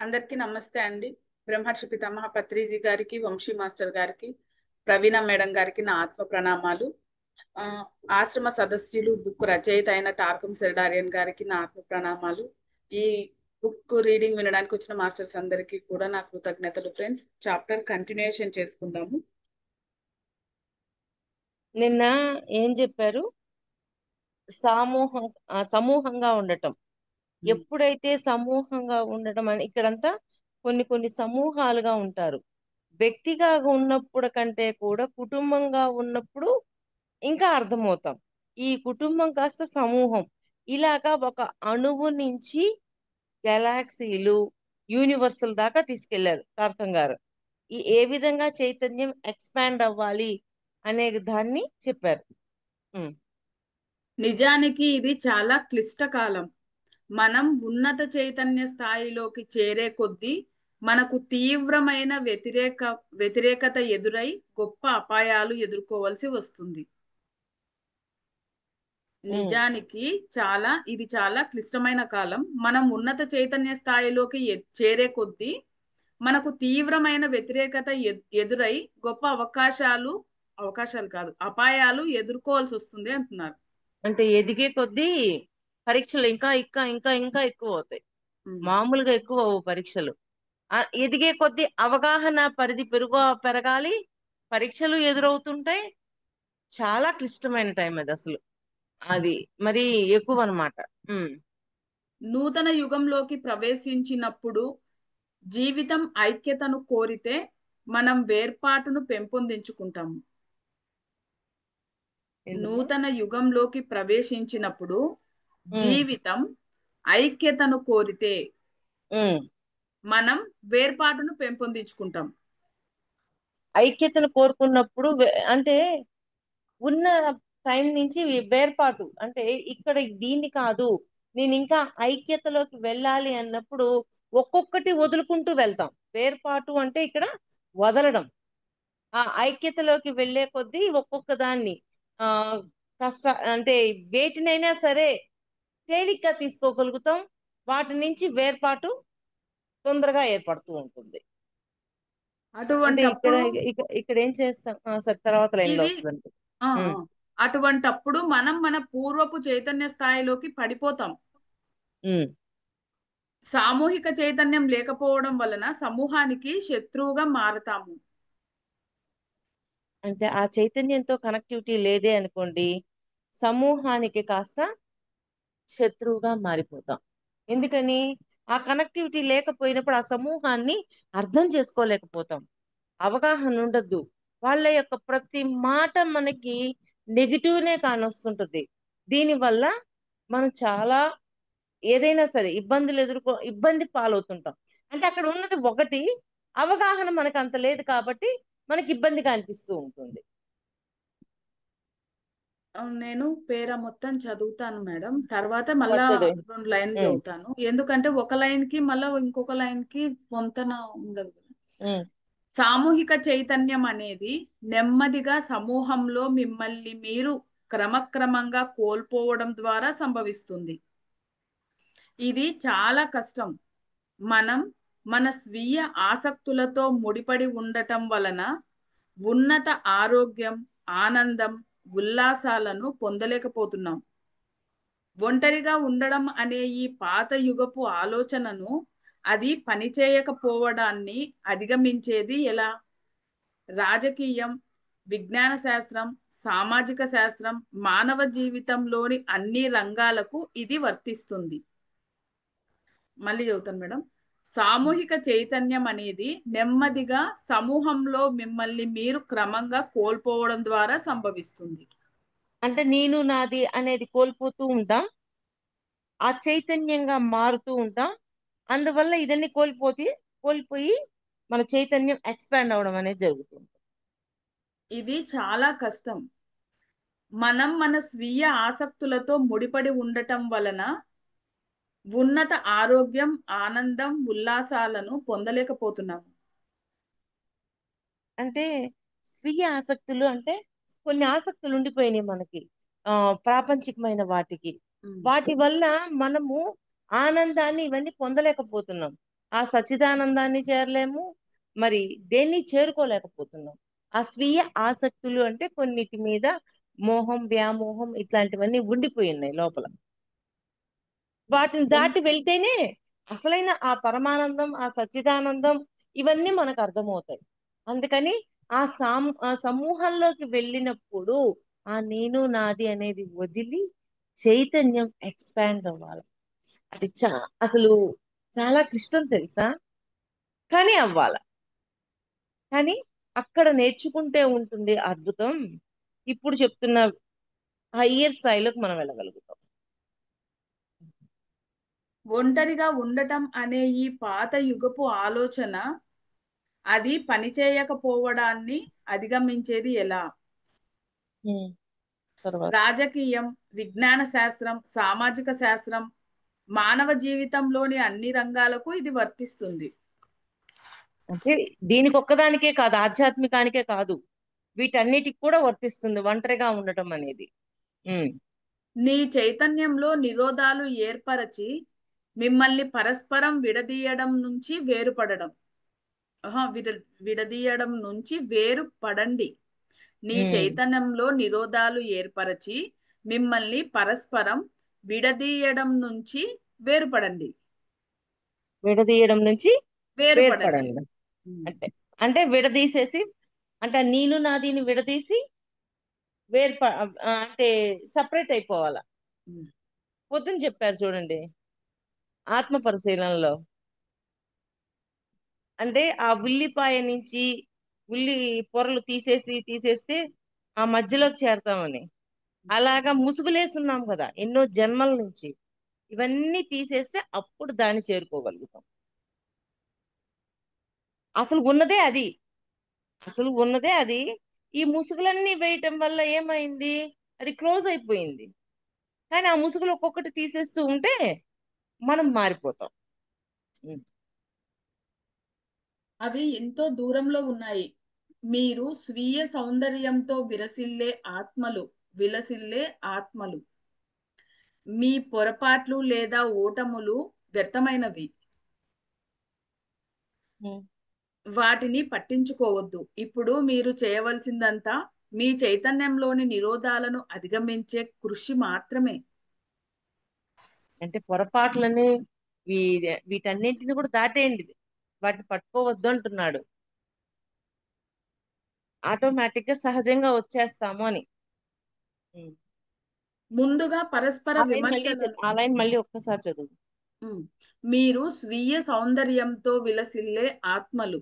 అందరికీ నమస్తే అండి. బ్రహ్మర్షి పితామహ పత్రిజీ గారికి, వంశీ మాస్టర్ గారికి, ప్రవీణ మేడం గారికి నా ఆత్మ ప్రణామాలు. ఆ, ఆశ్రమ సదస్యులు బుక్ రచయిత అయిన టార్కం సెరడారియన్ గారికి నా ఆత్మ ప్రణామాలు. ఈ బుక్ రీడింగ్ వినడానికి వచ్చిన మాస్టర్స్ అందరికీ కూడా నా కృతజ్ఞతలు. ఫ్రెండ్స్, చాప్టర్ కంటిన్యూషన్ చేసుకుందాము. నిన్న ఏం చెప్పారు? సమూహంగా ఉండటం. ఎప్పుడైతే సమూహంగా ఉండటం అని ఇక్కడంతా కొన్ని కొన్ని సమూహాలుగా ఉంటారు. వ్యక్తిగా ఉన్నప్పుడు కంటే కూడా కుటుంబంగా ఉన్నప్పుడు ఇంకా అర్థమవుతాం. ఈ కుటుంబం కాస్త సమూహం. ఇలాగా ఒక అణువు నుంచి గెలాక్సీలు, యూనివర్సల్ దాకా తీసుకెళ్లారు తారకం గారు. ఏ విధంగా చైతన్యం ఎక్స్పాండ్ అవ్వాలి అనే దాన్ని చెప్పారు. నిజానికి ఇది చాలా క్లిష్ట కాలం. మనం ఉన్నత చైతన్య స్థాయిలోకి చేరే కొద్దీ మనకు తీవ్రమైన వ్యతిరేకత ఎదురై గొప్ప అపాయాలు ఎదుర్కోవాల్సి వస్తుంది. నిజానికి ఇది చాలా క్లిష్టమైన కాలం. మనం ఉన్నత చైతన్య స్థాయిలోకి చేరే కొద్దీ మనకు తీవ్రమైన వ్యతిరేకత ఎదురై గొప్ప అవకాశాలు కాదు, అపాయాలు ఎదుర్కోవాల్సి వస్తుంది అంటున్నారు. అంటే ఎదిగే కొద్దీ పరీక్షలు ఇంకా ఇంకా ఇంకా ఇంకా ఎక్కువ అవుతాయి. మామూలుగా ఎక్కువ పరీక్షలు. ఎదిగే కొద్దీ అవగాహన పరిధి పెరగాలి. పరీక్షలు ఎదురవుతుంటాయి. చాలా క్లిష్టమైన టైం అది అసలు. అది మరి ఎక్కువ అనమాట. నూతన యుగంలోకి ప్రవేశించినప్పుడు జీవితం ఐక్యతను కోరితే మనం వేర్పాటును పెంపొందించుకుంటాము. నూతన యుగంలోకి ప్రవేశించినప్పుడు జీవితం ఐక్యతను కోరితే మనం వేర్పాటును పెంపొందించుకుంటాం. ఐక్యతను కోరుకున్నప్పుడు అంటే ఉన్న టైం నుంచి వేర్పాటు అంటే ఇక్కడ దీన్ని కాదు, నేను ఇంకా ఐక్యతలోకి వెళ్ళాలి అన్నప్పుడు ఒక్కొక్కటి వదులుకుంటూ వెళ్తాం. వేర్పాటు అంటే ఇక్కడ వదలడం. ఆ ఐక్యతలోకి వెళ్ళే కొద్దీ ఒక్కొక్క దాన్ని ఆ కష్ట అంటే వేటినైనా సరే తేలిగ్గా తీసుకోగలుగుతాం. వాటి నుంచి వేర్పాటు తొందరగా ఏర్పడుతూ ఉంటుంది. అంటే ఇక్కడ ఇక్కడ ఏం చేస్తాం సరే తర్వాత లైన్ లో వస్తుంది. అటువంటప్పుడు మనం మన పూర్వపు చైతన్య స్థాయిలోకి పడిపోతాం. సామూహిక చైతన్యం లేకపోవడం వలన సమూహానికి శత్రువుగా మారతాము. అంటే ఆ చైతన్యంతో కనెక్టివిటీ లేదే అనుకోండి, సమూహానికి కాస్త శత్రువుగా మారిపోతాం. ఎందుకని? ఆ కనెక్టివిటీ లేకపోయినప్పుడు ఆ సమూహాన్ని అర్థం చేసుకోలేకపోతాం. అవగాహన ఉండద్దు. వాళ్ళ యొక్క ప్రతి మాట మనకి నెగిటివ్నే కానొస్తుంటుంది. దీనివల్ల మనం చాలా ఏదైనా సరే ఇబ్బంది పాలవుతుంటాం. అంటే అక్కడ ఉన్నది ఒకటి, అవగాహన మనకు అంత లేదు కాబట్టి మనకి ఇబ్బందిగా అనిపిస్తూ ఉంటుంది. నేను పేర మొత్తం చదువుతాను మేడం, తర్వాత మళ్ళా 2 లైన్లు చదువుతాను. ఎందుకంటే ఒక లైన్ కి మళ్ళా ఇంకొక లైన్ కి పొంతన ఉండదు. సామూహిక చైతన్యం అనేది నెమ్మదిగా సమూహంలో మిమ్మల్ని మీరు క్రమక్రమంగా కోల్పోవడం ద్వారా సంభవిస్తుంది. ఇది చాలా కష్టం. మనం మన స్వీయ ఆసక్తులతో ముడిపడి ఉండటం వలన ఉన్నత ఆరోగ్యం, ఆనందం, ఉల్లాసాలను పొందలేకపోతున్నాం. ఒంటరిగా ఉండడం అనే ఈ పాత యుగపు ఆలోచనను అది పనిచేయకపోవడాన్ని అధిగమించేది ఎలా? రాజకీయం, విజ్ఞాన శాస్త్రం, సామాజిక శాస్త్రం, మానవ జీవితంలోని అన్ని రంగాలకు ఇది వర్తిస్తుంది. మళ్ళీ చదువుతాను మేడం. సామూహిక చైతన్యం అనేది నెమ్మదిగా సమూహంలో మిమ్మల్ని మీరు క్రమంగా కోల్పోవడం ద్వారా సంభవిస్తుంది. అంటే నేను నాది అనేది కోల్పోతూ ఉంటాం, ఆ చైతన్యంగా మారుతూ ఉంటాం. అందువల్ల ఇదన్నీ కోల్పోయి మన చైతన్యం ఎక్స్పాండ్ అవడం అనేది జరుగుతుంది. ఇది చాలా కష్టం. మనం మన స్వీయ ఆసక్తులతో ముడిపడి ఉండటం వలన ఉన్నత ఆరోగ్యం, ఆనందం, ఉల్లాసాలను పొందలేకపోతున్నాము. అంటే స్వీయ ఆసక్తులు అంటే కొన్ని ఆసక్తులు ఉండిపోయినాయి మనకి, ప్రాపంచికమైన వాటికి. వాటి వల్ల మనము ఆనందాన్ని ఇవన్నీ పొందలేకపోతున్నాం. ఆ సచ్చిదానందాన్ని చేరలేము, మరి దేన్ని చేరుకోలేకపోతున్నాం. ఆ స్వీయ ఆసక్తులు అంటే కొన్నిటి మీద మోహం, వ్యామోహం ఇట్లాంటివన్నీ ఉండిపోయి ఉన్నాయి లోపల. వాటిని దాటి వెళ్తేనే అసలైన ఆ పరమానందం, ఆ సచ్చిదానందం ఇవన్నీ మనకు అర్థమవుతాయి. అందుకని ఆ సమూహంలోకి వెళ్ళినప్పుడు ఆ నేను నాది అనేది వదిలి చైతన్యం ఎక్స్పాండ్ అవ్వాలి. అది అసలు చాలా క్లిష్టం తెలుసా, కానీ అవ్వాలి. కానీ అక్కడ నేర్చుకుంటే ఉంటుంది అద్భుతం. ఇప్పుడు చెప్తున్న హయ్యర్ స్థాయిలోకి మనం వెళ్ళగలుగుతాం. ఒంటరిగా ఉండటం అనే ఈ పాత యుగపు ఆలోచన అది పనిచేయకపోవడాన్ని అధిగమించేది ఎలా? తర్వాత రాజకీయం, విజ్ఞాన శాస్త్రం, సామాజిక శాస్త్రం, మానవ జీవితంలోని అన్ని రంగాలకు ఇది వర్తిస్తుంది. అంటే దీనికి ఒక్కదానికే కాదు, ఆధ్యాత్మికానికే కాదు, వీటన్నిటికి కూడా వర్తిస్తుంది ఒంటరిగా ఉండటం అనేది. ఉమ్. నీ చైతన్యంలో నిరోధాలు ఏర్పరచి మిమ్మల్ని పరస్పరం విడదీయడం నుంచి వేరుపడడం. విడదీయడం నుంచి వేరుపడండి. నీ ఉమ్. చైతన్యంలో నిరోధాలు ఏర్పరచి మిమ్మల్ని పరస్పరం విడదీయడం నుంచి వేరుపడండి. విడదీయడం నుంచి వేరుపడండి. వేర్పడండి. అంటే అంటే విడదీసేసి, అంటే నేను నాదిని విడదీసి అంటే సపరేట్ అయిపోవాలా. పొద్దున చెప్పారు చూడండి ఆత్మ పరిశీలనలో, అంటే ఆ ఉల్లిపాయ నుంచి ఉల్లి పొరలు తీసేస్తే ఆ మధ్యలోకి చేరతామని. అలాగా ముసుగులేసున్నాం కదా ఎన్నో జన్మల నుంచి, ఇవన్నీ తీసేస్తే అప్పుడు దాన్ని చేరుకోగలుగుతాం. అసలు ఉన్నదే అది, అసలు ఉన్నదే అది. ఈ ముసుగులన్నీ వేయటం వల్ల ఏమైంది, అది క్లోజ్ అయిపోయింది. కానీ ఆ ముసుగులు ఒక్కొక్కటి తీసేస్తూ ఉంటే మనం మారిపోతాం. ఉం. అవి ఎంతో దూరంలో ఉన్నాయి. మీరు స్వీయ సౌందర్యంతో విలసిల్లే ఆత్మలు. మీ పొరపాట్లు లేదా ఓటములు వ్యర్థమైనవి. ఉం. వాటిని పట్టించుకోవద్దు. ఇప్పుడు మీరు చేయవలసిందంతా మీ చైతన్యంలోని నిరోధాలను అధిగమించే కృషి మాత్రమే. అంటే పొరపాట్లని వీటన్నింటిని కూడా దాటేయండి, వాటిని పట్టుకోవద్దు అంటున్నాడు. ఆటోమేటిక్ గా సహజంగా వచ్చేస్తాము అని. ఉం. ముందుగా పరస్పర విమర్శలను ఆ లైన్ మళ్ళీ ఒక్కసారి చదువు. మీరు స్వీయ సౌందర్యంతో విలసిల్లే ఆత్మలు.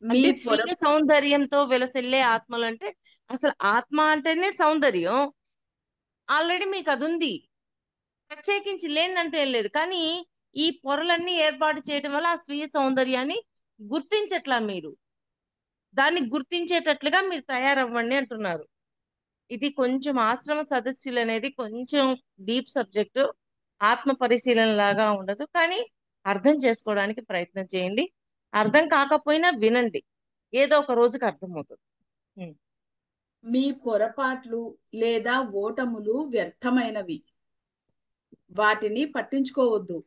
మీ అంటే పొర స్వీయ సౌందర్యంతో విలసిల్లే ఆత్మలు అంటే అసలు ఆత్మ అంటేనే సౌందర్యం. ఆల్రెడీ మీకు అది ఉంది, ప్రత్యేకించి లేదంటే ఏం లేదు. కానీ ఈ పొరలన్నీ ఏర్పాటు చేయడం వల్ల ఆ స్వీయ సౌందర్యాన్ని గుర్తించట్లా మీరు. దాన్ని గుర్తించేటట్లుగా మీరు తయారవ్వండి అంటున్నారు. ఇది కొంచెం ఆశ్రమ సదస్సులు అనేది కొంచెం డీప్ సబ్జెక్టు, ఆత్మ పరిశీలన లాగా ఉండదు. కానీ అర్థం చేసుకోవడానికి ప్రయత్నం చేయండి. అర్థం కాకపోయినా వినండి, ఏదో ఒక రోజుకి అర్థమవుతుంది. మీ పొరపాట్లు లేదా ఓటములు వ్యర్థమైనవి. వాటిని పట్టించుకోవద్దు.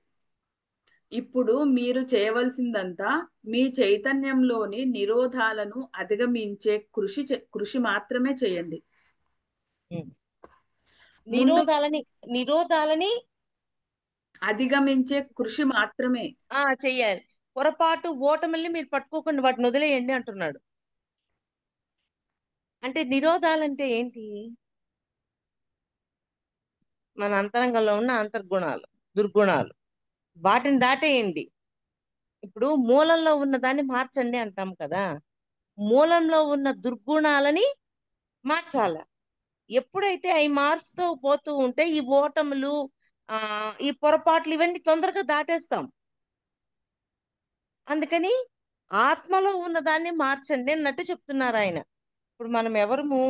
ఇప్పుడు మీరు చేయవలసిందంతా మీ చైతన్యంలోని నిరోధాలను అధిగమించే కృషి మాత్రమే చేయండి. ముందు నిరోధాలని అధిగమించే కృషి మాత్రమే. చెయ్యాలి. పొరపాటు ఓటమిల్ని మీరు పట్టుకోకుండా వాటిని వదిలేయండి అంటున్నాడు. అంటే నిరోధాలంటే ఏంటి, మన అంతరంగంలో ఉన్న అంతర్గుణాలు, దుర్గుణాలు, వాటిని దాటేయండి. ఇప్పుడు మూలంలో ఉన్న దాన్ని మార్చండి అంటాం కదా, మూలంలో ఉన్న దుర్గుణాలని మార్చాల. ఎప్పుడైతే అవి మార్చుతూ పోతూ ఉంటే ఈ ఓటములు, ఆ ఈ పొరపాట్లు ఇవన్నీ తొందరగా దాటేస్తాం. అందుకని ఆత్మలో ఉన్న దాన్ని మార్చండి అన్నట్టు చెప్తున్నారు ఆయన. ఇప్పుడు మనం ఎవరము,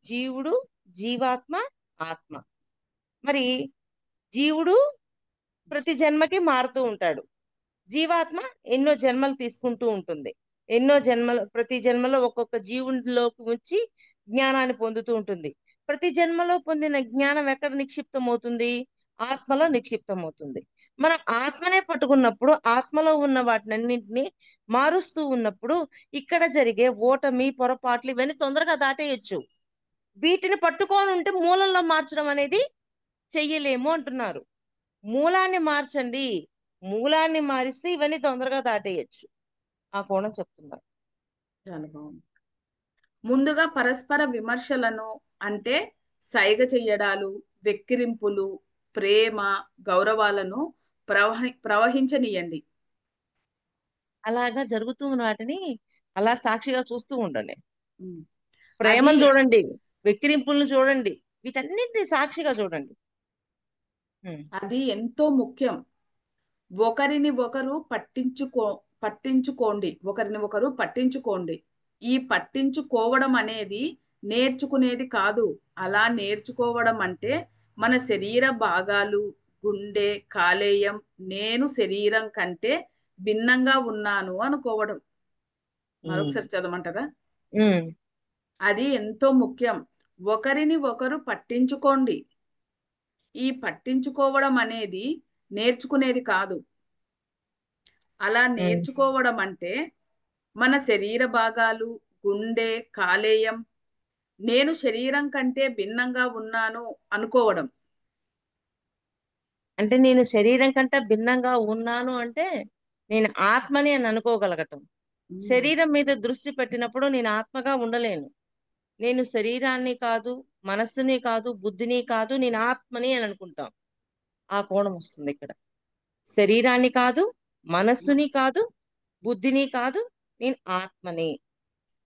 జీవుడు, జీవాత్మ, ఆత్మ. మరి జీవుడు ప్రతి జన్మకి మారుతూ ఉంటాడు, జీవాత్మ ఎన్నో జన్మలు తీసుకుంటూ ఉంటుంది. ప్రతి జన్మలో ఒక్కొక్క జీవునిలోకి వచ్చి జ్ఞానాన్ని పొందుతూ ఉంటుంది. ప్రతి జన్మలో పొందిన జ్ఞానం ఎక్కడ నిక్షిప్తం అవుతుంది, ఆత్మలో నిక్షిప్తం అవుతుంది. మనం ఆత్మనే పట్టుకున్నప్పుడు ఆత్మలో ఉన్న వాటినన్నింటినీ మారుస్తూ ఉన్నప్పుడు ఇక్కడ జరిగే ఓటమి, పొరపాట్లు ఇవన్నీ తొందరగా దాటేయొచ్చు. వీటిని పట్టుకొని ఉంటే మూలంలో మార్చడం అనేది చెయ్యలేము అంటున్నారు. మూలాన్ని మార్చండి. మూలాన్ని మారిస్తే ఇవన్నీ తొందరగా దాటేయచ్చు. ఆ కోణం చెప్తున్నారు. చాలా బాగుంది. ముందుగా పరస్పర విమర్శలను, అంటే సైగ చెయ్యడాలు, వెక్కిరింపులు, ప్రేమ, గౌరవాలను ప్రవహించనీయండి. అలాగా జరుగుతూ ఉన్న వాటిని అలా సాక్షిగా చూస్తూ ఉండండి. ఉమ్. అది ప్రేమను చూడండి, వెక్కిరింపులను చూడండి, వీటన్నిటిని సాక్షిగా చూడండి. ఉమ్. అది ఎంతో ముఖ్యం. ఒకరిని ఒకరు పట్టించుకోండి. ఈ పట్టించుకోవడం అనేది నేర్చుకునేది కాదు. అలా నేర్చుకోవడం అంటే మన శరీర భాగాలు, గుండె, కాలేయం, నేను శరీరం కంటే భిన్నంగా ఉన్నాను అనుకోవడం. ఉమ్. మరొకసారి చదవమంటారా? ఉమ్. అది ఎంతో ముఖ్యం. ఒకరిని ఒకరు పట్టించుకోండి. ఈ పట్టించుకోవడం అనేది నేర్చుకునేది కాదు. అలా ఉమ్. నేర్చుకోవడం అంటే మన శరీర భాగాలు, గుండె, కాలేయం, నేను శరీరం కంటే భిన్నంగా ఉన్నాను అనుకోవడం. అంటే నేను శరీరం కంటే భిన్నంగా ఉన్నాను అంటే నేను ఆత్మని అని అనుకోగలగటం. ఉమ్, శరీరం మీద దృష్టి పెట్టినప్పుడు నేను ఆత్మగా ఉండలేను. నేను శరీరాన్ని కాదు, మనస్సుని కాదు, బుద్ధిని కాదు, నేను ఆత్మని అని అనుకుంటాం. ఆ కోణం వస్తుంది ఇక్కడ. శరీరాన్ని కాదు, మనస్సుని కాదు, బుద్ధిని కాదు, నేను ఆత్మని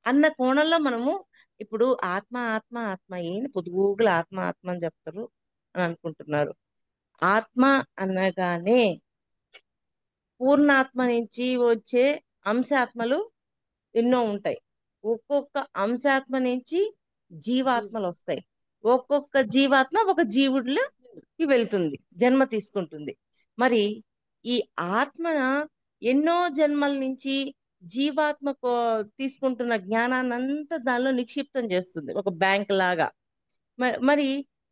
అన్న కోణంలో మనము ఇప్పుడు ఆత్మ ఆత్మ ఆత్మ ఏంది పొద్దుగూకులు ఆత్మ ఆత్మ అని చెప్తారు అని అనుకుంటున్నారు. ఆత్మ అనగానే పూర్ణాత్మ నుంచి వచ్చే అంశాత్మలు ఎన్నో ఉంటాయి. ఒక్కొక్క అంశాత్మ నుంచి జీవాత్మలు వస్తాయి. ఒక్కొక్క జీవాత్మ ఒక జీవుడిలోకి వెళ్తుంది, జన్మ తీసుకుంటుంది. మరి ఈ ఆత్మ ఎన్నో జన్మల నుంచి జీవాత్మ తీసుకుంటున్న జ్ఞానాన్ని అంతా దానిలో నిక్షిప్తం చేస్తుంది, ఒక బ్యాంక్ లాగా. మరి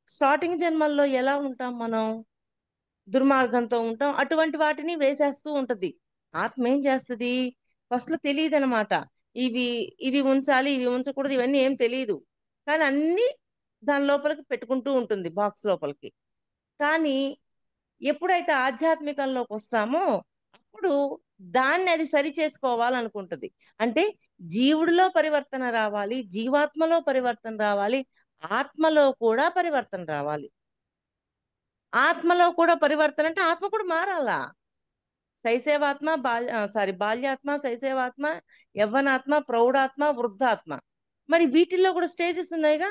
స్టార్టింగ్ జన్మల్లో ఎలా ఉంటాం మనం? దుర్మార్గంతో ఉంటాం, అటువంటి వాటిని వేసేస్తూ ఉంటది. ఆత్మ ఏం చేస్తుంది? ఫస్ట్ లో తెలియదు అనమాట. ఇవి ఇవి ఉంచాలి, ఇవి ఉంచకూడదు, ఇవన్నీ ఏం తెలియదు. కానీ అన్ని దాని లోపలికి పెట్టుకుంటూ ఉంటుంది, బాక్స్ లోపలికి. కానీ ఎప్పుడైతే ఆధ్యాత్మికంలోకి వస్తామో అప్పుడు దాన్ని అది సరి చేసుకోవాలనుకుంటది. అంటే జీవుడిలో పరివర్తన రావాలి, జీవాత్మలో పరివర్తన రావాలి, ఆత్మలో కూడా పరివర్తన రావాలి. ఆత్మలో కూడా పరివర్తన అంటే ఆత్మ కూడా మారాలా. శైశవాత్మ, బాల్యాత్మ, శైశవాత్మ, యవ్వనాత్మ, ప్రౌఢాత్మ, వృద్ధాత్మ. మరి వీటిల్లో కూడా స్టేజెస్ ఉన్నాయిగా.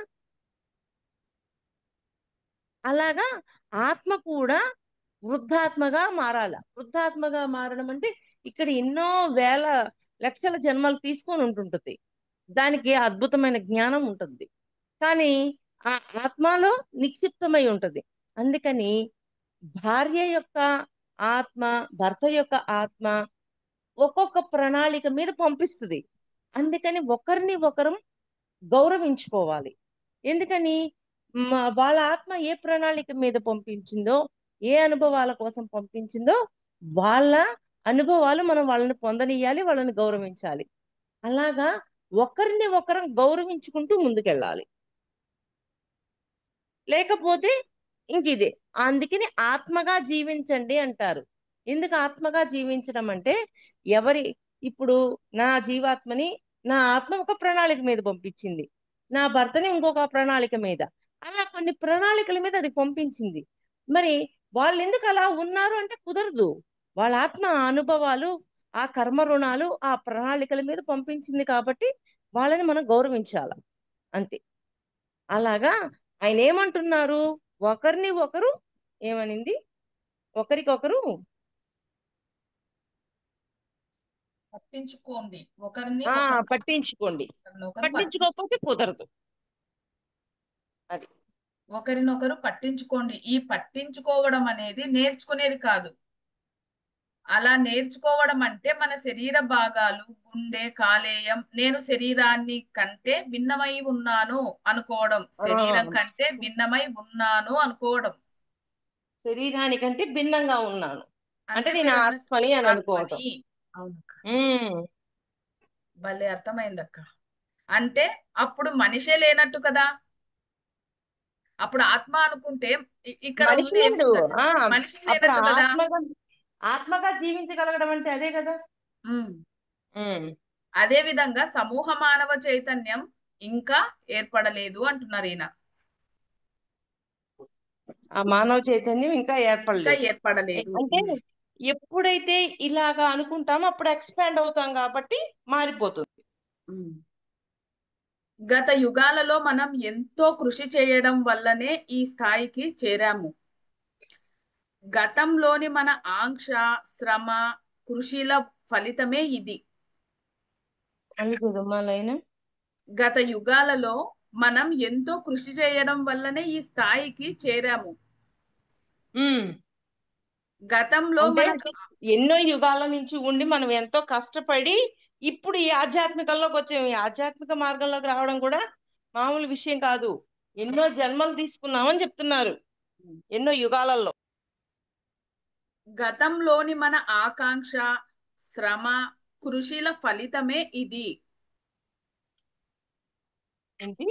అలాగా ఆత్మ కూడా వృద్ధాత్మగా మారాల. వృద్ధాత్మగా మారడం అంటే ఇక్కడ ఎన్నో వేల లక్షల జన్మలు తీసుకొని ఉంటుంటుంది. దానికి అద్భుతమైన జ్ఞానం ఉంటుంది. కానీ ఆ ఆత్మలో నిక్షిప్తమై ఉంటది. అందుకని భార్య యొక్క ఆత్మ, భర్త యొక్క ఆత్మ ఒక్కొక్క ప్రణాళిక మీద పంపిస్తుంది. అందుకని ఒకరిని ఒకరు గౌరవించుకోవాలి. ఎందుకని? వాళ్ళ ఆత్మ ఏ ప్రణాళిక మీద పంపించిందో, ఏ అనుభవాల కోసం పంపించిందో వాళ్ళ అనుభవాలు మనం వాళ్ళని పొందనీయాలి, వాళ్ళని గౌరవించాలి. అలాగా ఒకరిని ఒకరం గౌరవించుకుంటూ ముందుకెళ్ళాలి. లేకపోతే ఇంక ఇదే. అందుకని ఆత్మగా జీవించండి అంటారు. ఎందుకు ఆత్మగా జీవించడం అంటే ఎవరి ఇప్పుడు నా జీవాత్మని నా ఆత్మ ఒక ప్రణాళిక మీద పంపించింది, నా భర్తని ఇంకొక ప్రణాళిక మీద, అలా కొన్ని ప్రణాళికల మీద అది పంపించింది. మరి వాళ్ళు ఎందుకు అలా ఉన్నారు అంటే కుదరదు. వాళ్ళ ఆత్మ ఆ అనుభవాలు, ఆ కర్మ రుణాలు ఆ ప్రణాళికల మీద పంపించింది కాబట్టి వాళ్ళని మనం గౌరవించాల, అంతే. అలాగా ఆయన ఏమంటున్నారు? ఒకరిని ఒకరు ఏమనింది? ఒకరికొకరు పట్టించుకోండి. ఒకరిని ఆ ఒకరు పట్టించుకోండి. ఒకరినొకరు పట్టించుకోకపోతే కుదరదు. అది. ఒకరినొకరు పట్టించుకోండి. ఈ పట్టించుకోవడం అనేది నేర్చుకునేది కాదు. అలా నేర్చుకోవడం అంటే మన శరీర భాగాలు, గుండె, కాలేయం, నేను శరీరాన్ని కంటే భిన్నమై ఉన్నాను అనుకోవడం. ఆ శరీరం కంటే భిన్నమై ఉన్నాను అనుకోవడం. శరీరానికంటే భిన్నంగా ఉన్నాను అంటే అంటే నేను మీరు అన్నట్టు ఆత్మని అని అనుకోవటం. ఆత్మని. అవునక్క, ఉమ్ భలే అర్థమైందక్క. అంటే అప్పుడు మనిషే లేనట్టు కదా. అప్పుడు ఆత్మ అనుకుంటే ఇక్కడ మనిషి ఉంది లేడు. ఏముందంటే ఆ మనిషి అప్పుడు లేనట్టు కదా. ఆత్మగా జీవించగలగడం అంటే అదే కదా. ఉమ్. ఉమ్ అదే విధంగా సమూహ మానవ చైతన్యం ఇంకా ఏర్పడలేదు అంటున్నారు ఈయన. ఆ మానవ చైతన్యం ఇంకా ఇంకా ఏర్పడలేదు. ఏర్పడలేదు. అంటే ఎప్పుడైతే ఇలాగా అనుకుంటామో అప్పుడు ఎక్స్పాండ్ అవుతాం కాబట్టి మారిపోతుంది. ఉమ్. గత యుగాలలో మనం ఎంతో కృషి చేయడం వల్లనే ఈ స్థాయికి చేరాము. గతంలోని మన ఆంక్ష, శ్రమ, కృషిల ఫలితమే ఇది. అని చదువుమాలైన గత యుగాలలో మనం ఎంతో కృషి చేయడం వల్లనే ఈ స్థాయికి చేరాము. ఉమ్ గతంలో అంటే మన ఎన్నో యుగాల నుంచి ఉండి మనం ఎంతో కష్టపడి ఇప్పుడు ఈ ఆధ్యాత్మికంలోకి వచ్చాము. ఈ ఆధ్యాత్మిక మార్గంలోకి రావడం కూడా మామూలు విషయం కాదు. ఎన్నో జన్మలు తీసుకున్నామని చెప్తున్నారు, ఎన్నో యుగాలలో. గతంలోని మన ఆకాంక్ష, శ్రమ, కృషిల ఫలితమే ఇది. ఏంటి?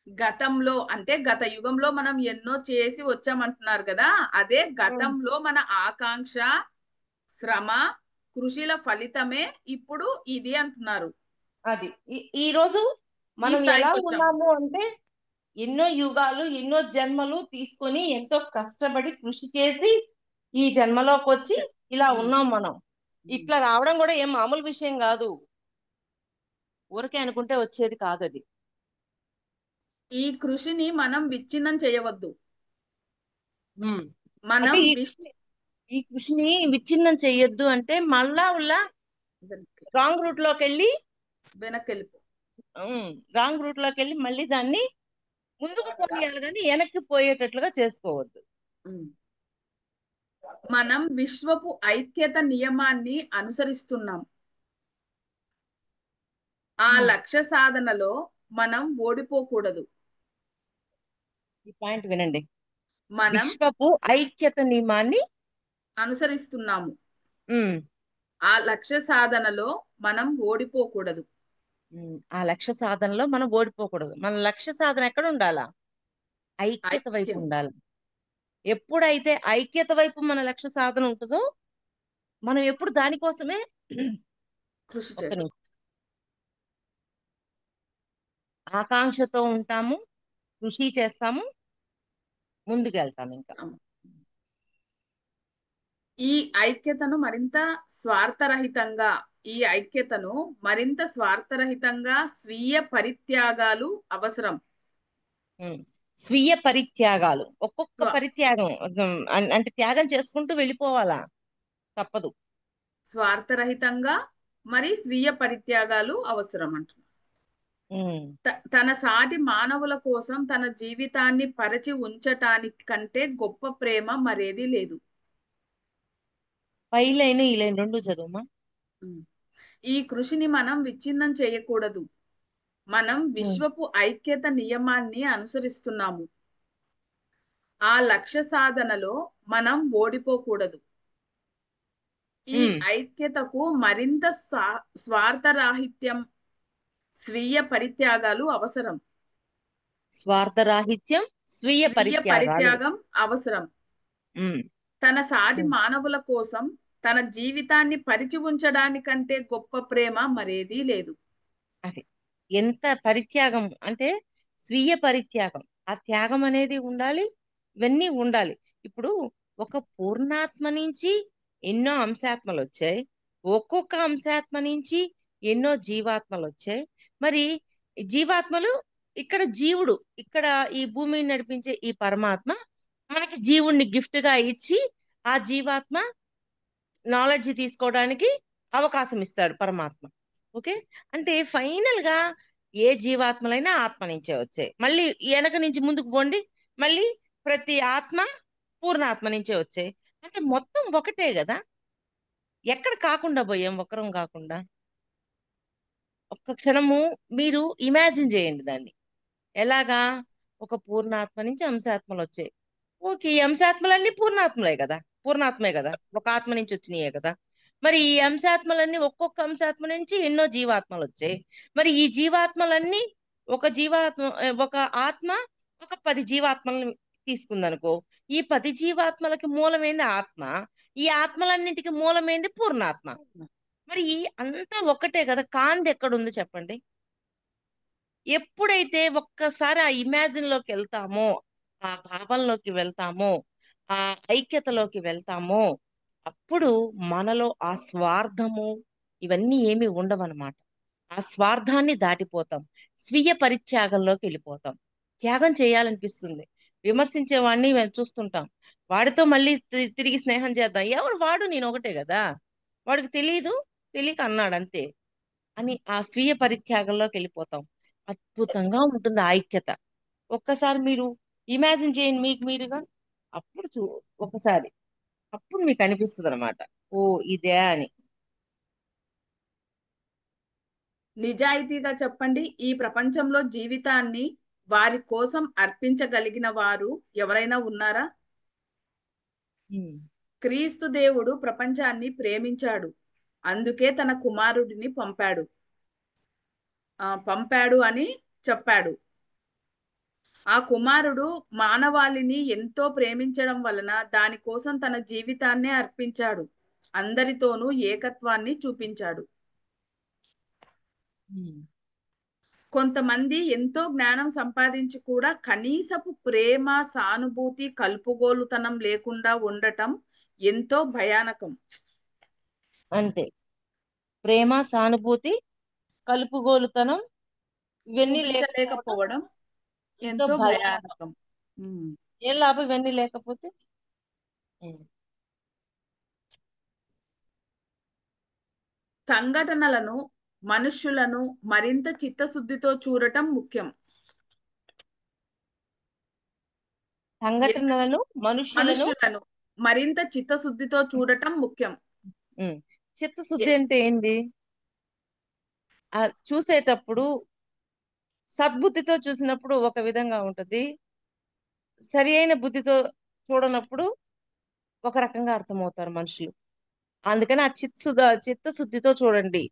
గతంలో అంటే గత యుగంలో మనం ఎన్నో చేసి వచ్చామంటున్నారు కదా. అదే గతంలో మన ఆకాంక్ష, శ్రమ, కృషిల ఫలితమే ఇప్పుడు ఇది అంటున్నారు. అది ఈ రోజు ఈ మనం ఎలా స్థాయికి వచ్చాము. ఉన్నాము అంటే ఎన్నో యుగాలు ఎన్నో జన్మలు తీసుకొని ఎంతో కష్టపడి కృషి చేసి ఈ జన్మలోకి వచ్చి ఇలా ఉమ్. ఉన్నాం మనం. ఉమ్. ఇట్లా రావడం కూడా ఏం మామూలు విషయం కాదు. ఊరికే అనుకుంటే వచ్చేది కాదు అది. ఈ కృషిని మనం విచ్ఛిన్నం చేయవద్దు. ఉమ్. అంటే మనం ఈ కృషిని విచ్ఛిన్నం చెయ్యొద్దు అంటే మళ్ళా రాంగ్ రూట్ లోకి వెళ్ళి వెనక్కి వెళ్ళిపో. రాంగ్ రూట్ లోకి వెళ్ళి మళ్ళీ దాన్ని ముందుకు పోనీయాలి కానీ వెనక్కి పోయేటట్లుగా చేసుకోవద్దు. ఉమ్. మనం విశ్వపు ఐక్యత నియమాన్ని అనుసరిస్తున్నాం. ఆ లక్ష్య సాధనలో మనం ఓడిపోకూడదు. ఈ పాయింట్ వినండి. మనం విశ్వపు ఐక్యత నియమాన్ని అనుసరిస్తున్నాము. ఉమ్, ఆ లక్ష్య సాధనలో మనం ఓడిపోకూడదు. ఆ లక్ష్య సాధనలో మనం ఓడిపోకూడదు. మన లక్ష్య సాధన ఎక్కడ ఉండాలా? ఐక్యత వైపు ఐక్యం. ఉండాలి. ఎప్పుడైతే ఐక్యత వైపు మన లక్ష్య సాధన ఉంటుందో మనం ఎప్పుడు దానికోసమే కృషి ఒక్క చేస్తాం. నిమిషం ఆకాంక్షతో ఉంటాము, కృషి చేస్తాము, ముందుకెళ్తాము ఇంకా. ఈ ఐక్యతను మరింత స్వార్థరహితంగా ఈ ఐక్యతను మరింత స్వార్థరహితంగా స్వీయ పరిత్యాగాలు అవసరం. స్వీయ పరిత్యాగాలు, ఒక్కొక్క స్వ పరిత్యాగం అంటే త్యాగం చేసుకుంటూ వెళ్ళిపోవాలా, తప్పదు. స్వార్థరహితంగా మరి స్వీయ పరిత్యాగాలు అవసరం అంటున్నారు. తన సాటి మానవుల కోసం తన జీవితాన్ని పరిచి ఉంచటానికి కంటే గొప్ప ప్రేమ మరేది లేదు. పై లైన్ ఈ లైన్ రెండు చదువుమా. ఈ కృషిని మనం విచ్ఛిన్నం చేయకూడదు. మనం విశ్వపు ఐక్యత నియమాన్ని అనుసరిస్తున్నాము. ఆ లక్ష్య సాధనలో మనం ఓడిపోకూడదు. ఈ ఐక్యతకు మరింత స్వార్థరాహిత్యం, స్వీయ పరిత్యాగాలు అవసరం. స్వార్థరాహిత్యం, స్వీయ పరిత్యాగాలు పరిత్యాగం అవసరం. తన సాటి మానవుల కోసం తన జీవితాన్ని పరిచి ఉంచడానికంటే గొప్ప ప్రేమ మరేదీ లేదు. అది ఎంత పరిత్యాగం అంటే స్వీయ పరిత్యాగం, ఆ త్యాగం అనేది ఉండాలి, ఇవన్నీ ఉండాలి. ఇప్పుడు ఒక పూర్ణాత్మ నుంచి ఎన్నో అంశాత్మలు వచ్చాయి, ఒక్కొక్క అంశాత్మ నుంచి ఎన్నో జీవాత్మలు వచ్చాయి. మరి జీవాత్మలు ఇక్కడ జీవుడు, ఇక్కడ ఈ భూమిని నడిపించే ఈ పరమాత్మ మనకి జీవుణ్ణి గిఫ్ట్ గా ఇచ్చి ఆ జీవాత్మ నాలెడ్జ్ తీసుకోవడానికి అవకాశం ఇస్తాడు పరమాత్మ. ఓకే, అంటే ఫైనల్ గా ఏ జీవాత్మలైనా ఆత్మ నుంచే వచ్చాయి. మళ్ళీ వెనక నుంచి ముందుకు పోండి, మళ్ళీ ప్రతి ఆత్మ పూర్ణాత్మ నుంచే వచ్చాయి. అంటే మొత్తం ఒకటే కదా, ఎక్కడ కాకుండా పోయాం, ఒకరం కాకుండా. ఒక్క క్షణము మీరు ఇమాజిన్ చేయండి దాన్ని. ఎలాగా? ఒక పూర్ణాత్మ నుంచి అంశాత్మలు వచ్చాయి, ఓకే, ఈ అంశాత్మలన్నీ పూర్ణాత్మలే కదా, పూర్ణాత్మే కదా, ఒక ఆత్మ నుంచి వచ్చినాయే కదా. మరి ఈ అంశాత్మలన్నీ ఒక్కొక్క అంశాత్మ నుంచి ఎన్నో జీవాత్మలు వచ్చాయి. మరి ఈ జీవాత్మలన్నీ ఒక ఆత్మ ఒక 10 జీవాత్మలను తీసుకుందనుకో, ఈ 10 జీవాత్మలకి మూలమైంది ఆత్మ, ఈ ఆత్మలన్నింటికి మూలమైంది పూర్ణాత్మ. మరి అంతా ఒక్కటే కదా, కాంది ఎక్కడుంది చెప్పండి? ఎప్పుడైతే ఒక్కసారి ఆ ఇమాజిన్ లోకి వెళ్తామో, ఆ భావంలోకి వెళ్తామో, ఆ ఐక్యతలోకి వెళ్తామో, అప్పుడు మనలో ఆ స్వార్థము ఇవన్నీ ఏమీ ఉండవన్నమాట. ఆ స్వార్థాన్ని దాటిపోతాం, స్వీయ పరిత్యాగంలోకి వెళ్ళిపోతాం. త్యాగం చేయాలనిపిస్తుంది. విమర్శించే వాడిని మేము చూస్తుంటాం, వాడితో మళ్ళీ తిరిగి స్నేహం చేద్దాం, ఎవరు వాడు నేను ఒకటే కదా, వాడికి తెలియదు, తెలియక అన్నాడు అంతే అని ఆ స్వీయ పరిత్యాగంలోకి వెళ్ళిపోతాం. అద్భుతంగా ఉంటుంది ఆ ఐక్యత. ఒక్కసారి మీరు ఇమాజిన్ చేయండి మీకు మీరుగా, అప్పుడు ఒకసారి అప్పుడు మీకు అనిపిస్తుంది అనమాట, ఓ ఇదే అని. నిజాయితీగా చెప్పండి, ఈ ప్రపంచంలో జీవితాన్ని వారి కోసం అర్పించగలిగిన వారు ఎవరైనా ఉన్నారా? ఉమ్. క్రీస్తు దేవుడు ప్రపంచాన్ని ప్రేమించాడు, అందుకే తన కుమారుడిని పంపాడు అని చెప్పాడు. ఆ కుమారుడు మానవాళిని ఎంతో ప్రేమించడం వలన దానికోసం తన జీవితాన్నే అర్పించాడు, అందరితోనూ ఏకత్వాన్ని చూపించాడు. ఉమ్. కొంతమంది ఎంతో జ్ఞానం సంపాదించి కూడా కనీసపు ప్రేమ, సానుభూతి, కలుపుగోలుతనం లేకుండా ఉండటం ఎంతో భయానకం. అంతే, ప్రేమ, సానుభూతి, కలుపుగోలుతనం ఇవన్నీ లేకపోవడం చూపించలేకపోవడం ఎంతో ఎంతో భయానకం. భయానకం. ఉమ్. ఏం లాభం ఇవన్నీ లేకపోతే? ఉమ్. సంఘటనలను, మనుష్యులను మరింత చిత్తశుద్ధితో చూడటం ముఖ్యం. సంఘటనలను, మనుష్యులను. మనుష్యులను మరింత చిత్తశుద్ధితో చూడటం ముఖ్యం. ఉమ్. చిత్తశుద్ధి ఎ- అంటే ఏంది? చూసేటప్పుడు సద్బుద్ధితో చూసినప్పుడు ఒక విధంగా ఉంటది, సరి అయిన బుద్ధితో చూడనప్పుడు ఒక రకంగా అర్థమవుతారు మనుషులు. అందుకని ఆ చిత్తశుద్ధితో చూడండి.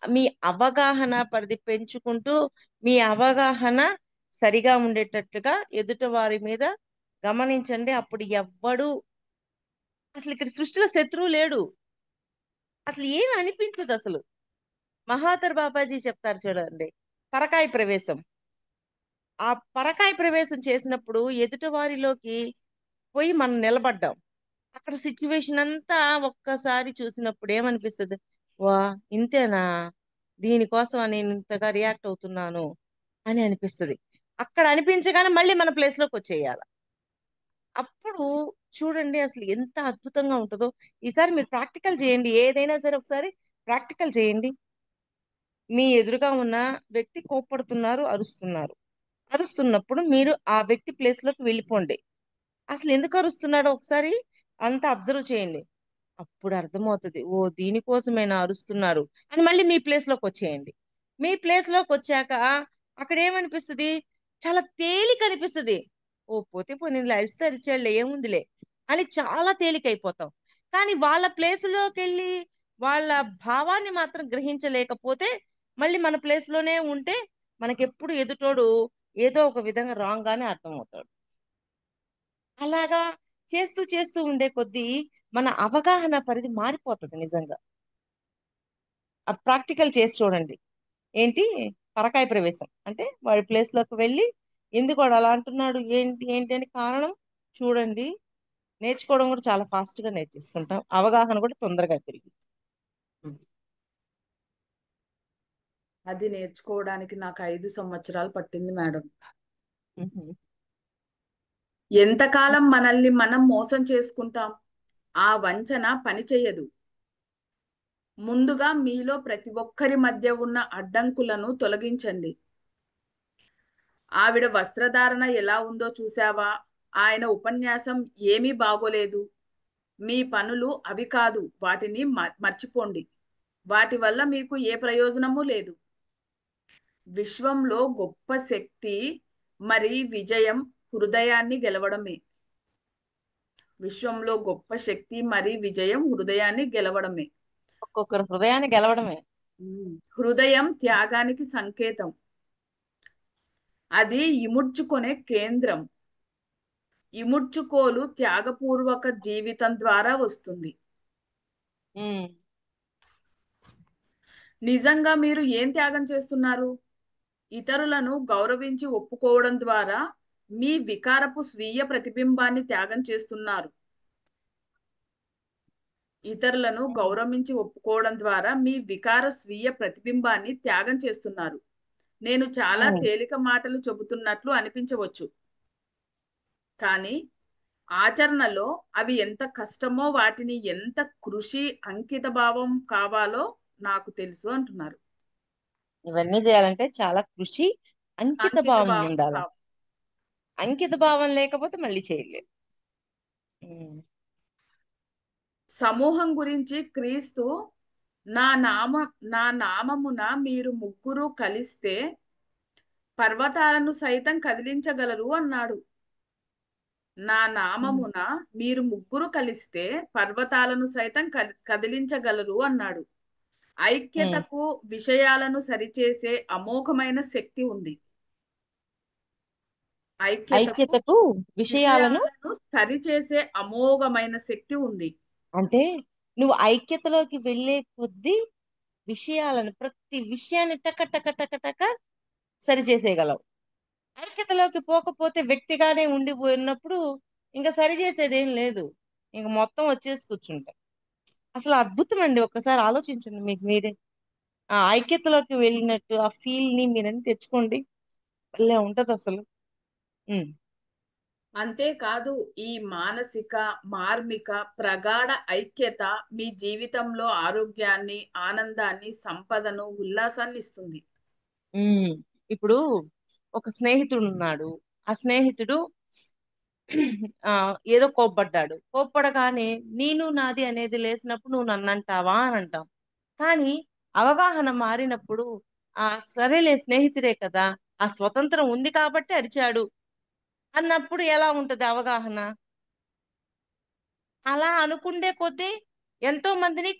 మీ అవగాహన పరిధి పెంచుకుంటూ, మీ అవగాహన సరిగా ఉండేటట్లుగా ఎదుటి వారి మీద గమనించండి. అప్పుడు ఎవ్వడు, అసలు ఇక్కడ సృష్టిలో శత్రువు లేడు, అసలు ఏమి అనిపించదు అసలు. మహాతర్ బాబాజీ చెప్తారు చూడండి, పరకాయ ప్రవేశం. ఆ పరకాయ ప్రవేశం చేసినప్పుడు ఎదుటి వారిలోకి పోయి మనం నిలబడ్డాం, అక్కడ సిచ్యువేషన్ అంతా ఒక్కసారి చూసినప్పుడు ఏమనిపిస్తుంది? వా, ఇంతేనా, దీనికోసం నేను ఇంతగా రియాక్ట్ అవుతున్నాను అని అనిపిస్తుంది. అక్కడ అనిపించగానే మళ్ళీ మన ప్లేస్ లోకి వచ్చేయాలి. అప్పుడు చూడండి అసలు ఎంత అద్భుతంగా ఉంటుందో. ఈసారి మీరు ప్రాక్టికల్ చేయండి, ఏదైనా సరే ఒకసారి ప్రాక్టికల్ చేయండి. మీ ఎదురుగా ఉన్న వ్యక్తి కోప్పడుతున్నారు, అరుస్తున్నప్పుడు మీరు ఆ వ్యక్తి ప్లేస్ లోకి వెళ్ళిపోండి. అసలు ఎందుకు అరుస్తున్నాడో ఒకసారి అంతా అబ్జర్వ్ చేయండి. అప్పుడు అర్థమవుతుంది, ఓ దీనికోసమేనా అరుస్తున్నారు అని. మళ్ళీ మీ ప్లేస్ లోకి వచ్చేయండి. మీ ప్లేస్ లోకి వచ్చాక అక్కడ ఏమనిపిస్తుంది? చాలా తేలిక అనిపిస్తుంది. ఓ పోతే పోనీ అరిస్తే అరిచాడులే, ఏముందిలే అని చాలా తేలిక అయిపోతాం. కానీ వాళ్ళ ప్లేస్ లోకి వెళ్ళి వాళ్ళ భావాన్ని మాత్రం గ్రహించలేకపోతే మళ్ళీ మన ప్లేస్ లోనే ఉంటే మనకెప్పుడు ఎదుటోడు ఏదో ఒక విధంగా రాంగ్ గానే అర్థమవుతాడు. అలాగా చేస్తూ చేస్తూ ఉండే కొద్దీ మన అవగాహన పరిధి మారిపోతుంది నిజంగా. ఆ ప్రాక్టికల్ చేసి చూడండి. ఏంటి? పరకాయ ప్రవేశం అంటే వాడి ప్లేస్ లోకి వెళ్ళి ఎందుకు వాడు అలా అంటున్నాడు, ఏంటి ఏంటి అని కారణం చూడండి. నేర్చుకోవడం కూడా చాలా ఫాస్ట్ గా నేర్చేసుకుంటాం, అవగాహన కూడా తొందరగా పెరిగింది. అది నేర్చుకోవడానికి నాకు 5 సంవత్సరాలు పట్టింది మేడం. ఎంతకాలం మనల్ని మనం మోసం చేసుకుంటాం? ఆ వంచన పని చెయ్యదు. ముందుగా మీలో ప్రతి ఒక్కరి మధ్య ఉన్న అడ్డంకులను తొలగించండి. ఆవిడ వస్త్రధారణ ఎలా ఉందో చూసావా? ఆయన ఉపన్యాసం ఏమీ బాగోలేదు. మీ పనులు అవి కాదు, వాటిని మర్చిపోండి. వాటి వల్ల మీకు ఏ ప్రయోజనము లేదు. విశ్వంలో గొప్ప శక్తి మరి విజయం హృదయాన్ని గెలవడమే. విశ్వంలో గొప్ప శక్తి మరి విజయం హృదయాన్ని గెలవడమే. ఒక్కొక్కరు హృదయాన్ని గెలవడమే. హృదయం త్యాగానికి సంకేతం. అది ఇముడ్చుకునే కేంద్రం. ఇముడ్చుకోలు త్యాగపూర్వక జీవితం ద్వారా వస్తుంది. ఉమ్. నిజంగా మీరు ఏం త్యాగం చేస్తున్నారు? ఇతరులను గౌరవించి ఒప్పుకోవడం ద్వారా మీ వికారపు స్వీయ ప్రతిబింబాన్ని త్యాగం చేస్తున్నారు. ఇతరులను గౌరవించి ఒప్పుకోవడం ద్వారా మీ వికార స్వీయ ప్రతిబింబాన్ని త్యాగం చేస్తున్నారు. నేను చాలా ఉమ్. తేలిక మాటలు చెబుతున్నట్లు అనిపించవచ్చు, కానీ ఆచరణలో అవి ఎంత కష్టమో, వాటిని ఎంత కృషి అంకిత భావం కావాలో నాకు తెలుసు అంటున్నారు. ఇవన్నీ చేయాలంటే చాలా కృషి, అంకిత అంకిత భావం భావం ఉండాలి. అంకిత భావం లేకపోతే మళ్ళీ చేయలేదు. సమూహం గురించి క్రీస్తు నా నామ నా నామమున మీరు ముగ్గురు కలిస్తే పర్వతాలను సైతం కదిలించగలరు అన్నాడు. నా నామమున మీరు ముగ్గురు కలిస్తే పర్వతాలను సైతం కదిలించగలరు అన్నాడు. ఐక్యతకు విషయాలను సరిచేసే అమోఘమైన శక్తి ఉంది. ఐక్యతకు విషయాలను సరిచేసే అమోఘమైన శక్తి ఉంది. అంటే నువ్వు ఐక్యతలోకి వెళ్ళే కొద్దీ విషయాలను, ప్రతి విషయాన్ని టక టక టక టక సరి చేసేయగలవు. ఐక్యతలోకి పోకపోతే వ్యక్తిగానే ఉండిపోయినప్పుడు ఇంకా సరి చేసేది ఏం లేదు, ఇంకా మొత్తం వచ్చేసి కూర్చుంటాం. అసలు అద్భుతం అండి, ఒక్కసారి ఆలోచించండి మీకు మీరే. ఆ ఐక్యతలోకి వెళ్ళినట్టు ఆ ఫీల్ ని మీరని తెచ్చుకోండి, భలే ఉంటది అసలు. ఉమ్. అంతేకాదు, ఈ మానసిక మార్మిక ప్రగాఢ ఐక్యత మీ జీవితంలో ఆరోగ్యాన్ని, ఆనందాన్ని, సంపదను, ఉల్లాసాన్ని ఇస్తుంది. ఇప్పుడు ఒక స్నేహితుడు ఉన్నాడు. ఆ స్నేహితుడు ఆ ఏదో కోప్పడ్డాడు. కోప్పడగానే నేను నాది అనేది లేసినప్పుడు నువ్వు నన్ను అంటావా అని అంటాం. కానీ అవగాహన మారినప్పుడు ఆ సరేలే స్నేహితుడే కదా, ఆ స్వతంత్రం ఉంది కాబట్టి అరిచాడు అన్నప్పుడు ఎలా ఉంటది అవగాహన? అలా అనుకుండే కొద్దీ ఎంతో మందిని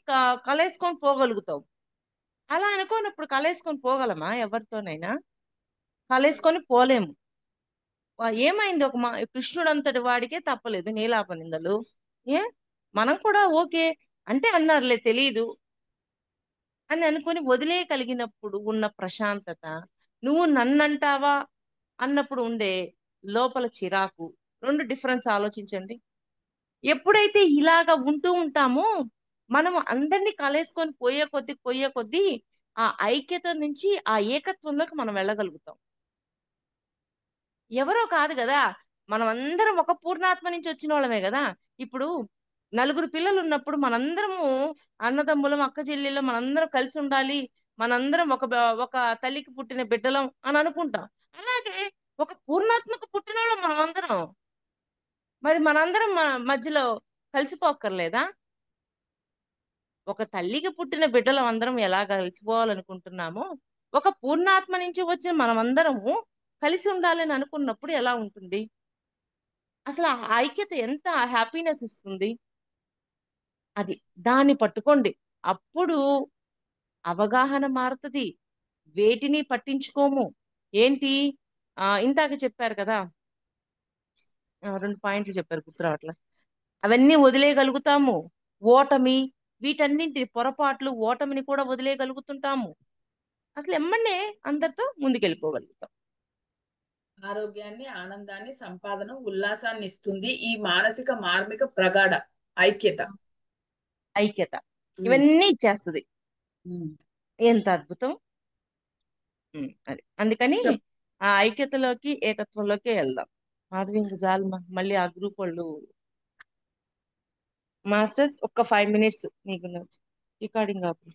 కలేసుకొని పోగలుగుతావు. అలా అనుకోనప్పుడు కలేసుకొని పోగలమా? ఎవరితోనైనా కలేసుకొని పోలేము. ఏమైంది, ఒక కృష్ణుడు అంతటి వాడికే తప్పలేదు నీలాప నిందలు. ఏ మనం కూడా ఓకే అంటే అన్నారులే తెలీదు అని అనుకొని వదిలేయగలిగినప్పుడు ఉన్న ప్రశాంతత, నువ్వు నన్నంటావా అన్నప్పుడు ఉండే లోపల చిరాకు, రెండు డిఫరెన్స్ ఆలోచించండి. ఎప్పుడైతే ఇలాగా ఉంటూ ఉంటామో మనం అందరినీ కలేసుకొని పోయే కొద్దీ ఆ ఐక్యత నుంచి ఆ ఏకత్వంలోకి మనం వెళ్ళగలుగుతాం. ఎవరో కాదు కదా, మనం అందరం ఒక పూర్ణాత్మ నుంచి వచ్చిన వాళ్ళమే కదా. ఇప్పుడు నలుగురు పిల్లలు ఉన్నప్పుడు మనందరము అన్నదమ్ములం, అక్క చెల్లెళ్ళం, మనందరం కలిసి ఉండాలి, మనందరం ఒక తల్లికి పుట్టిన బిడ్డలం అని అనుకుంటాం. అలాగే ఒక పూర్ణాత్మకు పుట్టిన వాళ్ళం మనమందరం. మరి మనందరం మధ్యలో కలిసిపోక్కర్లేదా? ఒక తల్లికి పుట్టిన బిడ్డలం అందరం ఎలా కలిసిపోవాలనుకుంటున్నామో ఒక పూర్ణాత్మ నుంచి వచ్చిన మనమందరము కలిసి ఉండాలని అనుకున్నప్పుడు ఎలా ఉంటుంది? అసలు ఆ ఐక్యత ఎంత హ్యాపీనెస్ ఇస్తుంది. అది దాన్ని పట్టుకోండి, అప్పుడు అవగాహన మారుతుంది. వేటిని పట్టించుకోము. ఏంటి ఇందాక చెప్పారు కదా, రెండు పాయింట్లు చెప్పారు గుర్తు రావట్లే. అవన్నీ వదిలేయగలుగుతాము. ఓటమి, వీటన్నింటి పొరపాట్లు, ఓటమిని కూడా వదిలేయగలుగుతుంటాము. అసలు ఎమ్మన్నే అందరితో ముందుకెళ్ళిపోగలుగుతాం. ఆరోగ్యాన్ని, ఆనందాన్ని, సంపాదన, ఉల్లాసాన్ని ఇస్తుంది ఈ మానసిక మార్మిక ప్రగాఢ ఐక్యత. ఇవన్నీ ఇచ్చేస్తుంది. ఎంత అద్భుతం. అది అందుకని ఆ ఐక్యతలోకి, ఏకత్వంలోకి వెళ్దాం. మాధవి ఇంక చాలు, మళ్ళీ ఆ గ్రూప్ వాళ్ళు మాస్టర్స్ ఒక్క 5 minutes మీకు రికార్డింగ్ ఆపు.